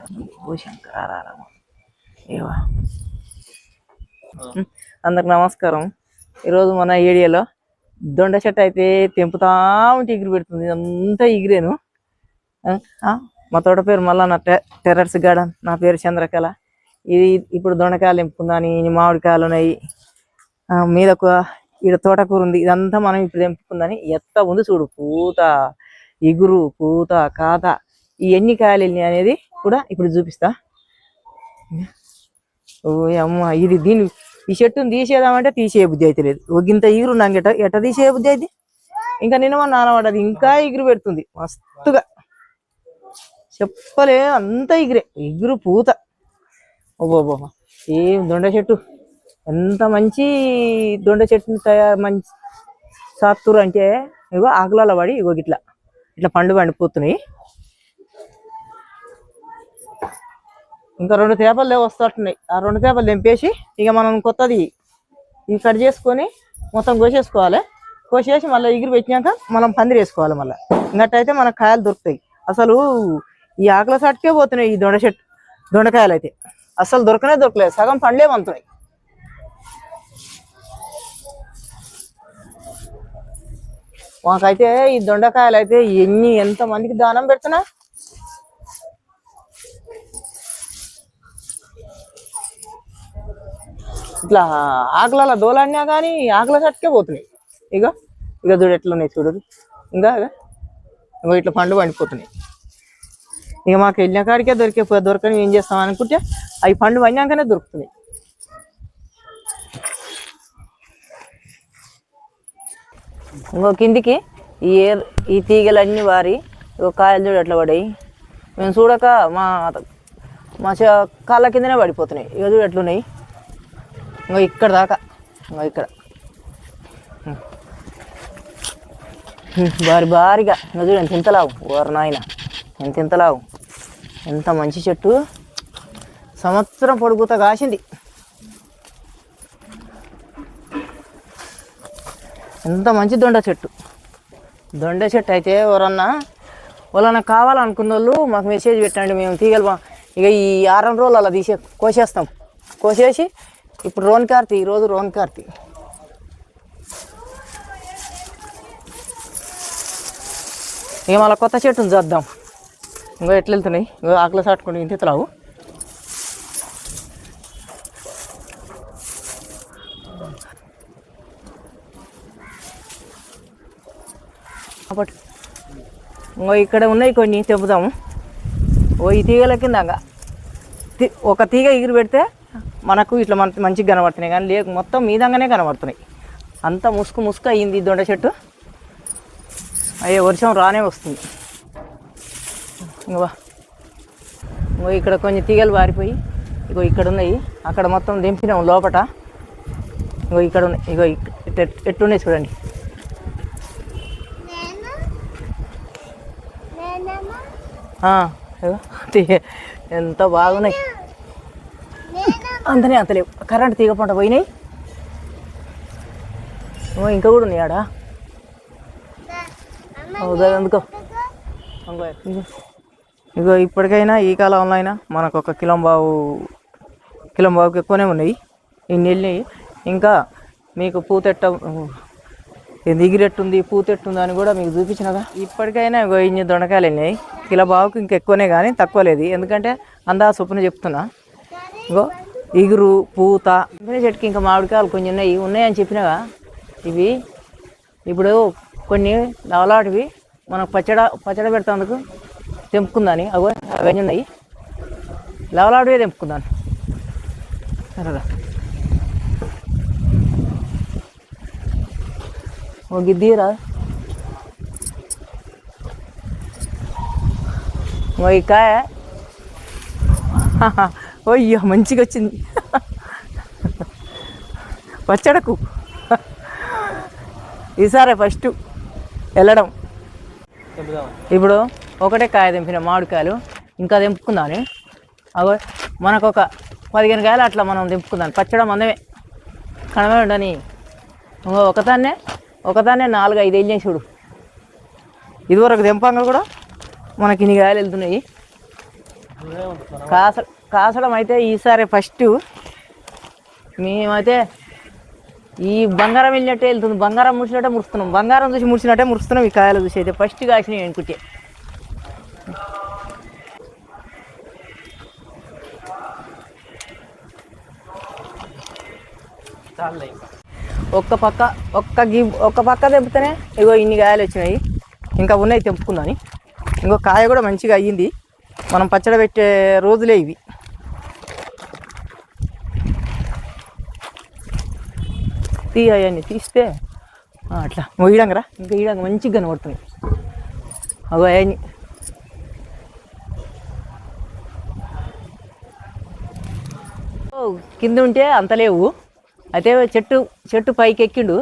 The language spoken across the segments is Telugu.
ఓ శంకర ఏవా అందరికి నమస్కారం. ఈరోజు మన ఏరియాలో దొండ చెట్టు అయితే తెంపుతా ఉంటే ఎగిరి పెడుతుంది. అంతా ఎగిరేను. మా తోట పేరు మళ్ళా నా టెర్రస్ గార్డెన్. నా పేరు చంద్రకళ. ఇది ఇప్పుడు దొండకాయలు తెంపుకుందాని, మామిడికాయలు ఉన్నాయి మీదకు. ఈడ తోటకూర ఉంది. ఇదంతా మనం ఇప్పుడు తెంపుకుందని. ఎత్త ఉంది చూడు, పూత, ఇగురు, పూత, కాత, ఈ ఎన్ని కాయలు వెళ్ళినాయి అనేది కూడా ఇప్పుడు చూపిస్తా. ఓ అమ్మ, ఇది ఈ చెట్టును తీసేద్దామంటే తీసే బుద్ధి అయితే లేదు. ఒకంత ఇగురు నాకు ఎట్ట తీసే బుద్ధి అయితే. ఇంకా నిన్న నానబడ్డది, ఇంకా ఎగురు పెడుతుంది మస్తుగా. చెప్పలే, అంత ఎగురు పూత. ఓబోబో, ఏం దొండ చెట్టు, ఎంత మంచి దొండ చెట్టుని మంచి సాత్తూరు అంటే. ఇగో ఆకులలో పడి ఇగో ఇట్లా పండు పండిపోతున్నాయి. ఇంకా 2 తేపలు వస్తున్నట్టున్నాయి. ఆ 2 తేపలు తెంపేసి ఇక మనం కొత్తది ఇవి కట్ చేసుకొని మొత్తం కోసేసుకోవాలి. కోసేసి మళ్ళీ ఎగిరి పెట్టినాక మనం పందిరి వేసుకోవాలి. మళ్ళీ ఇంకట్టయితే మనకు కాయలు దొరుకుతాయి. అసలు ఈ ఆకుల సాటుకే పోతున్నాయి ఈ దొండకాయలు అయితే. అసలు దొరకలేదు. సగం పండ్లే వంతున్నాయి. మాకైతే ఈ దొండకాయలు అయితే ఎంత మందికి దానం పెడుతున్నా. ఇట్లా ఆకుల దోలాడినా కానీ ఆకుల సట్టుకే పోతున్నాయి. ఇక చూడు ఎట్లున్నాయి చూడు. ఇంకా ఇట్లా పండు పండిపోతున్నాయి. ఇక మాకు వెళ్ళిన కాడికే దొరకని ఏం చేస్తాం అనుకుంటే అవి పండు పండినాకనే దొరుకుతున్నాయి. ఇంకో కిందికి ఈ తీగలన్నీ వారి కాయలు చూడు ఎట్లా పడాయి. మేము చూడక మా కాళ్ళ కిందనే పడిపోతున్నాయి. ఇక చూడు ఎట్లున్నాయి. ఇంకో ఇక్కడ దాకా, ఇక్కడ భారీగా ఇంకా చూడు ఎంత ఇంతలావు. ఓరు నాయన, ఎంత ఇంతలావు. ఎంత మంచి చెట్టు, సంవత్సరం పొడుగుతా కాసింది. ఎంత మంచి దొండ చెట్టు అయితే ఎవరన్నా కావాలనుకున్న వాళ్ళు మాకు మెసేజ్ పెట్టండి. మేము తీగలు ఇక ఈ 6 రోజులు అలా కోసేస్తాం. కోసేసి ఇప్పుడు ఈరోజు రోన్ కార్తీ. ఇక మళ్ళీ కొత్త చెట్టును చూద్దాం. ఇంకో ఎట్లా వెళ్తున్నాయి. ఇంకో ఆకులు సాటుకుంటే ఇంత ఎత్తులావు. కాబట్టి ఇంకో ఇక్కడ ఉన్నాయి కొన్ని తెంపుదాము. ఈ తీగల కింద ఒక తీగ ఎగిరి పెడితే మనకు ఇట్లా మంచిగా కనబడుతున్నాయి. కానీ మొత్తం మీదంగానే కనబడుతున్నాయి. అంతా ముసుకు అయ్యింది ఈ దొండ చెట్టు. అయ్యే వర్షం రానే వస్తుంది. ఇంకో ఇక్కడ కొన్ని తీగలు వారిపోయి ఇక్కడ ఉన్నాయి. అక్కడ మొత్తం దింపినాం లోపట. ఇక్కడ ఉన్నాయి. ఎట్టున్నాయి చూడండి. ఎంత బాగున్నాయి. అంతలేవు. కరెంట్ తీగ పంట పోయినాయి. ఇంకా కూడా ఉన్నాయి ఆడ. అందుకో ఇగో ఇప్పటికైనా ఈ కాలంలో అయినా మనకు ఒక కిలంబావుకి ఎక్కువనే ఉన్నాయి. ఇన్ని వెళ్ళినాయి. ఇంకా మీకు పూతెట్ట ఎగిరెట్టుంది, పూతెట్టుంది అని కూడా మీకు చూపించినగా. ఇప్పటికైనా ఇగో ఇన్ని దొండకాయలు వెళ్ళినాయి. కిలోబావుకి ఇంకా ఎక్కువనే కానీ తక్కువ లేదు. ఎందుకంటే అందా చొప్పున చెప్తున్నా. ఇగో ఇగురు, పూత. చెట్టుకి ఇంకా మామిడికాయలు కొన్ని ఉన్నాయని చెప్పినగా. ఇవి ఇప్పుడు కొన్ని లవలాటివి మనకు పచ్చడి పెడతాందుకు తెంపుకుందాని. అవన్నీ ఉన్నాయి. లవలాటివే తెంపుకుందాను. సరేదా. ఓ గిద్దీరా. ఈ కాయ అయ్యో మంచిగా వచ్చింది పచ్చడకు. ఈసారి ఫస్ట్ వెళ్ళడం. ఇప్పుడు ఒకటే కాయ తెంపిన మామిడికాయలు ఇంకా తెంపుకుందాని. అగో మనకు ఒక 15 కాయలు అట్లా మనం తెంపుకుందాం. పచ్చడి మందమే కనమే ఉండని. ఒకదాన్నే 4-5 వెళ్ళినాయి చూడు. ఇదివరకు తెంపంగా కూడా మనకి ఇన్ని కాయలు వెళ్తున్నాయి. కాసడం అయితే ఈసారి ఫస్ట్ మేమైతే ఈ బంగారం వెళ్ళినట్టే వెళ్తుంది. బంగారం ముడిచినట్టే ముడుస్తున్నాం, బంగారం చూసి ముడిచినట్టే ముడుస్తున్నాం. ఈ కాయలు చూసి అయితే ఫస్ట్ కాసినాయి అనుకుంటే. ఒక్క పక్క తెంపితేనే ఇగో ఇన్ని కాయలు వచ్చినాయి. ఇంకా ఉన్నాయి తెంపుకుందని. ఇంకో కాయ కూడా మంచిగా అయ్యింది. మనం పచ్చడి పెట్టే రోజులే ఇవి. అవన్నీ తీస్తే అట్లా ఈడంగరా, ఇంకా ఈడంగా మంచిగా కనబడుతుంది. అగో అవన్నీ కింద ఉంటే అంత లేవు. అయితే చెట్టు పైకి ఎక్కిండు.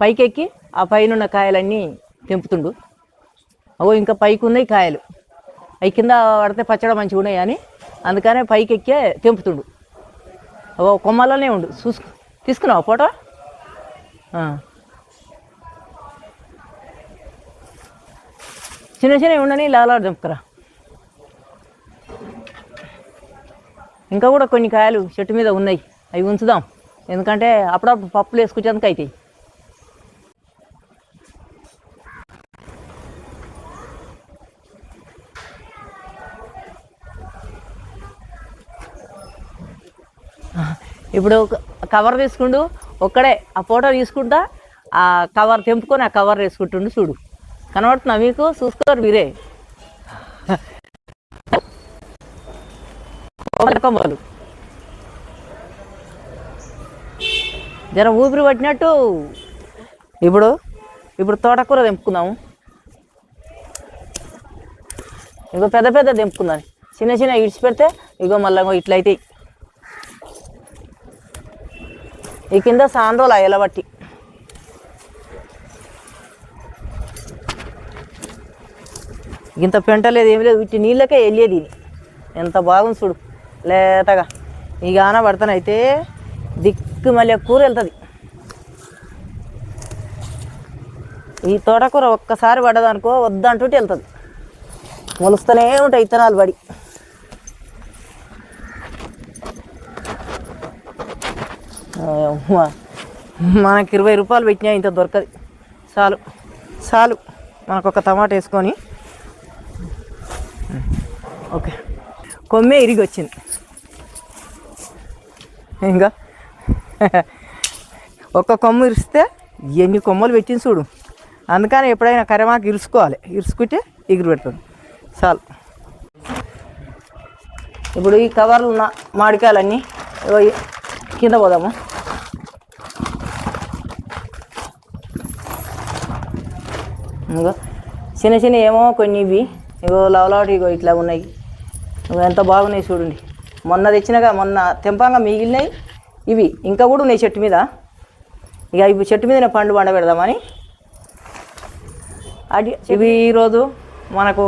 పైకెక్కి ఆ పైన ఉన్న కాయలన్నీ తెంపుతుండు. అగో ఇంకా పైకి ఉన్నాయి కాయలు. అవి కింద పడితే పచ్చడి మంచిగా ఉన్నాయి అని అందుకనే పైకి ఎక్కే తెంపుతుండు. అగో కొమ్మలనే ఉండు. తీసుకున్నావా ఫోటో? చిన్న చిన్నవి ఉండని లాలాడు తెంపుకరా. ఇంకా కూడా కొన్ని కాయలు చెట్టు మీద ఉన్నాయి, అవి ఉంచుదాం. ఎందుకంటే అప్పుడప్పుడు పప్పులు వేసుకొచ్చేందుకు అవుతాయి. ఇప్పుడు కవర్ తీసుకుంటూ ఒక్కడే ఆ ఫోటో తీసుకుంటా ఆ కవర్ తెంపుకొని ఆ కవర్ వేసుకుంటుండు. చూడు కనబడుతున్నా మీకు? చూసుకోరు మీరే. కొమ్మలు జర ఊపిరి పట్టినట్టు. ఇప్పుడు తోటకూర తెంపుకుందాము. ఇంకో పెద్ద తెంపుకుందాం. చిన్న ఇడిచిపెడితే ఇగో మళ్ళీ ఇట్లయితే ఈ కింద సాందోలా ఎలబట్టి ఇంత పెంటలేదు, ఏమి లేదు. వీటి నీళ్ళకే వెళ్ళేది. ఎంత బాగుంది చూడు లేతగా. ఈ గాన పడతానైతే దిక్కు మళ్ళీ కూర వెళ్తుంది. ఈ తోటకూర ఒక్కసారి పడ్డదనుకో వద్దంటుంటే వెళ్తుంది. మొలుస్తూనే ఉంటాయి ఇత్తనాలు పడి. మనకి 20 రూపాయలు పెట్టినా ఇంత దొరకదు. చాలు మనకు ఒక టమాటా వేసుకొని. ఓకే, కొమ్మే ఇరిగి వచ్చింది. ఇంకా ఒక్క కొమ్ము ఇరిస్తే ఎన్ని కొమ్మలు పెట్టింది చూడు. అందుకని ఎప్పుడైనా కరివేపాకు ఇరుసుకోవాలి. ఇరుసుకుంటే ఎగురు పెడుతుంది. చాలు. ఇప్పుడు ఈ కవర్లు ఉన్న మామిడికాయలన్నీ కింద పోదాము. ఇంకో చిన్న ఏమో కొన్ని ఇవి ఇగో లవలాటి ఇగో ఇట్లా ఉన్నాయి. ఎంత బాగున్నాయి చూడండి. మొన్న తెచ్చినగా మొన్న తెంపంగా మిగిలినాయి ఇవి ఇంకా కూడా ఉన్నాయి చెట్టు మీద. ఇక ఇవి చెట్టు మీద పండు పెడదామని ఇవి ఈరోజు మనకు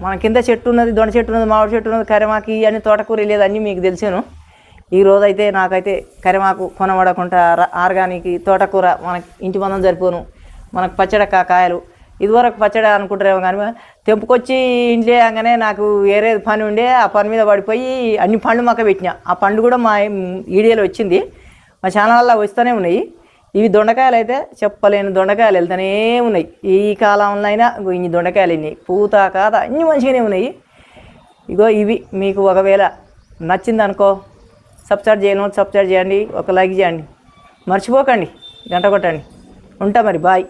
మన కింద చెట్టు ఉన్నది, దొండ చెట్టు ఉన్నది, మామిడి చెట్టు ఉన్నది, కరివేపాకు అని తోటకూర లేదు అన్నీ మీకు తెలిసాను. ఈరోజు అయితే నాకైతే కరివేపాకు కొనబడకుండా ఆర్గానిక్ తోటకూర మనకి ఇంటి మందం సరిపోను. మనకు పచ్చడి కాయలు ఇదివరకు పచ్చడి అనుకుంటారేమో కానీ తెంపుకొచ్చి ఇంట్లో అనగానే నాకు వేరే పని ఉండే ఆ పని మీద పడిపోయి అన్ని పండు మొక్క పెట్టినా. ఆ పండు కూడా మా ఈడియోలో వచ్చింది, మా ఛానల్లో వస్తూనే ఉన్నాయి. ఇవి దొండకాయలు అయితే చెప్పలేని దొండకాయలు వెళ్తూనే ఉన్నాయి. ఈ కాలంలో అయినా ఇన్ని దొండకాయలు ఉన్నాయి. పూత కాత అన్నీ మంచిగానే ఉన్నాయి. ఇగో ఇవి మీకు ఒకవేళ నచ్చిందనుకో సబ్స్క్రైబ్ చేయండి, ఒక లైక్ చేయండి, మర్చిపోకండి, గంట కొట్టండి. ఉంటా మరి, బాయ్.